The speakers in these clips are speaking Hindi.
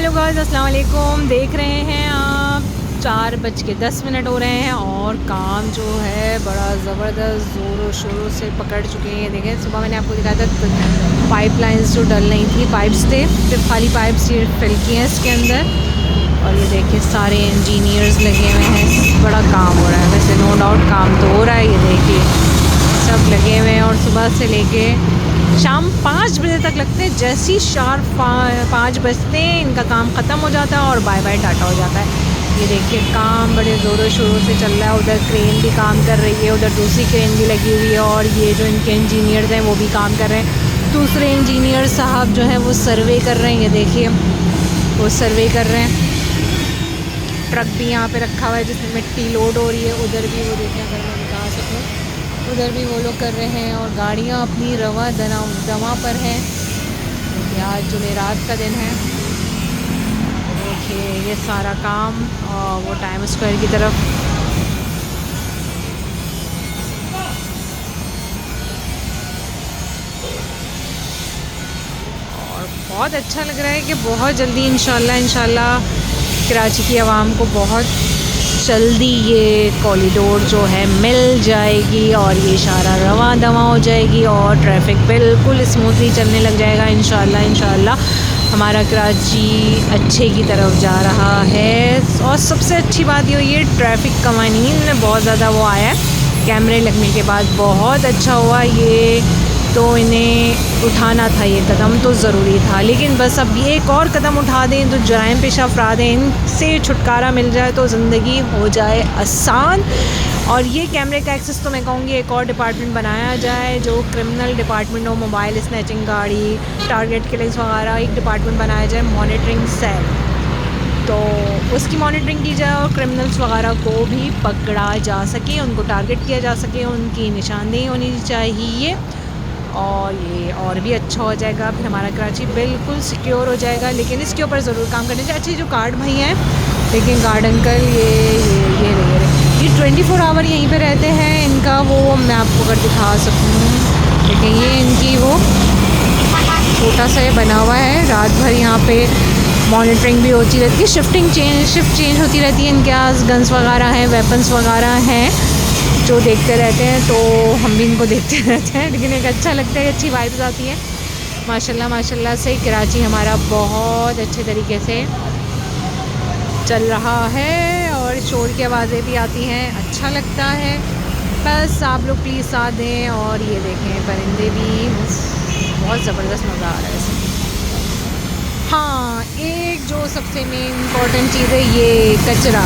हेलो गाइस, अस्सलाम वालेकुम। देख रहे हैं आप 4:10 हो रहे हैं और काम जो है बड़ा ज़बरदस्त ज़ोरों शोरों से पकड़ चुके हैं। ये देखें, सुबह मैंने आपको दिखाया था पाइपलाइंस जो डल नहीं थी, पाइप्स थे, सिर्फ खाली पाइप्स ये फिल किए हैं इसके अंदर। और ये देखिए सारे इंजीनियर्स लगे हुए हैं, बड़ा काम हो रहा है। वैसे नो डाउट काम तो हो रहा है, ये देखिए सब लगे हुए हैं और सुबह से लेके शाम 5 बजे तक लगते हैं। जैसी शार्प 5 बजते हैं इनका काम ख़त्म हो जाता है और बाय बाय टाटा हो जाता है। ये देखिए काम बड़े ज़ोरों शोरों से चल रहा है। उधर क्रेन भी काम कर रही है, उधर दूसरी क्रेन भी लगी हुई है और ये जो इनके इंजीनियर्स हैं वो भी काम कर रहे हैं। दूसरे इंजीनियर साहब जो हैं वो सर्वे कर रहे हैं। ये देखिए वो सर्वे कर रहे हैं। ट्रक भी यहाँ पे रखा हुआ है जिसमें मिट्टी लोड हो रही है। उधर भी वो देखिए, अगर मैं दिखा सकूँ, उधर भी वो लोग कर रहे हैं और गाड़ियाँ अपनी रवा दवा पर हैं। देखिए आज जुमेरात का दिन है। देखिए ये सारा काम और वो टाइम स्क्वायर की तरफ और बहुत अच्छा लग रहा है कि बहुत जल्दी इंशाल्लाह कराची की आवाम को बहुत जल्दी ये कॉरिडोर जो है मिल जाएगी और ये सारा रवा दवा हो जाएगी और ट्रैफिक बिल्कुल स्मूथली चलने लग जाएगा। इंशाल्लाह हमारा कराची अच्छे की तरफ जा रहा है। और सबसे अच्छी बात ये ट्रैफिक कवानीन में बहुत ज़्यादा वो आया है कैमरे लगने के बाद, बहुत अच्छा हुआ। ये तो इन्हें उठाना था, ये कदम तो ज़रूरी था, लेकिन बस अब ये एक और कदम उठा दें तो जराइम पेशा अफराद इनसे छुटकारा मिल जाए तो ज़िंदगी हो जाए आसान। और ये कैमरे का एक्सेस तो मैं कहूँगी एक और डिपार्टमेंट बनाया जाए, जो क्रिमिनल डिपार्टमेंट हो, मोबाइल स्नैचिंग, गाड़ी टारगेट किलिंग्स वगैरह, एक डिपार्टमेंट बनाया जाए, मॉनिटरिंग सेल, तो उसकी मॉनिटरिंग की जाए और क्रिमिनल्स वगैरह को भी पकड़ा जा सके, उनको टारगेट किया जा सके, उनकी निशानदेही होनी चाहिए और ये और भी अच्छा हो जाएगा। फिर हमारा कराची बिल्कुल सिक्योर हो जाएगा। लेकिन इसके ऊपर ज़रूर काम करना चाहिए। अच्छे जो गार्ड भाई हैं, लेकिन गार्ड अंकल ये 24 आवर यहीं पे रहते हैं। इनका वो मैं आपको अगर दिखा सकूँ, लेकिन ये इनकी वो छोटा सा ये बना हुआ है, रात भर यहाँ पे मॉनिटरिंग भी होती रहती है, शिफ्ट चेंज होती रहती है। इनके पास गन्स वगैरह हैं, वेपन्स वगैरह हैं जो देखते रहते हैं, तो हम भी इनको देखते रहते हैं। लेकिन एक अच्छा लगता है, अच्छी वाइब्स आती है। माशाल्लाह से कराची हमारा बहुत अच्छे तरीके से चल रहा है और शोर की आवाज़ें भी आती हैं, अच्छा लगता है। बस आप लोग प्लीज़ साथ दें। और ये देखें परिंदे भी, बहुत ज़बरदस्त मज़ा आ रहा है इसमें। हाँ, एक जो सबसे मेन इम्पॉर्टेंट चीज़ है ये कचरा।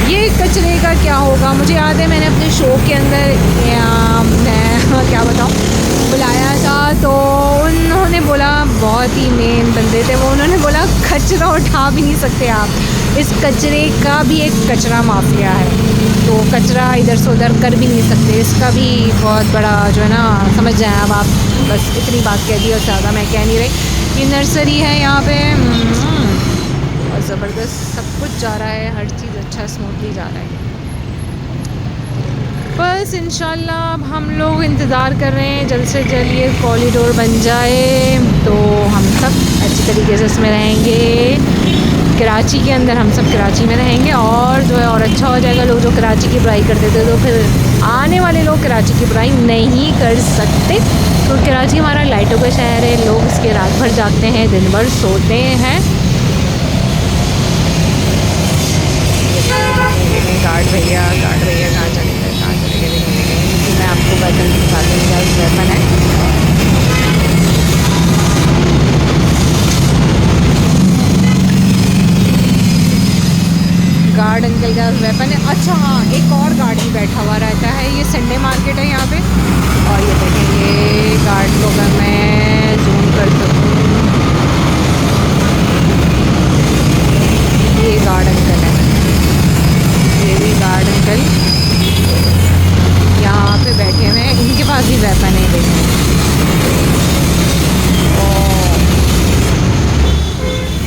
ये कचरे का क्या होगा, मुझे याद है मैंने अपने शो के अंदर मैं क्या बताऊँ बुलाया था, तो उन्होंने बोला, बहुत ही मेन बंदे थे वो, उन्होंने बोला कचरा उठा भी नहीं सकते आप, इस कचरे का भी एक कचरा माफिया है, तो कचरा इधर से उधर कर भी नहीं सकते। इसका भी बहुत बड़ा जो है ना, समझ जाएं अब आप। बस इतनी बात कह दी और ज़्यादा मैं कह नहीं रही। ये नर्सरी है यहाँ पे और ज़बरदस्त सब कुछ जा रहा है, हर चीज़ अच्छा स्मूथली जा रहा है। बस इंशाल्लाह अब हम लोग इंतज़ार कर रहे हैं जल्द से जल्द ये कॉरिडोर बन जाए तो हम सब अच्छी तरीके से इसमें रहेंगे। कराची के अंदर हम सब कराची में रहेंगे और जो है और अच्छा हो जाएगा। लोग जो कराची की बुराई करते थे तो फिर आने वाले लोग कराची की बुराई नहीं कर सकते। तो कराची हमारा लाइटों का शहर है, लोग इसके रात भर जागते हैं, दिन भर सोते हैं। गार्ड भैया कहाँ चले गए मैं आपको वेपन दिखा दूँगी, क्या वेपन है। गार्ड अंकल का वेपन है। अच्छा हाँ, एक और गार्ड भी बैठा हुआ रहता है। ये संडे मार्केट है यहाँ पे और ये देखेंगे गार्ड को अगर मैं जूम कर सकूँ, ये गार्ड अंकल है, ये भी गार्ड अंकल यहाँ पे बैठे हुए हैं। इनके पास भी वेपन है, देखिए।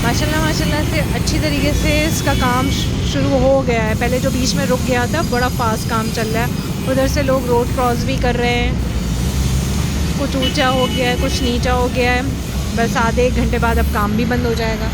माशाल्लाह से अच्छी तरीके से इसका काम शुरू हो गया है। पहले जो बीच में रुक गया था, बड़ा फास्ट काम चल रहा है। उधर से लोग रोड क्रॉस भी कर रहे हैं, कुछ ऊंचा हो गया है, कुछ नीचा हो गया है। बस आधे एक घंटे बाद अब काम भी बंद हो जाएगा।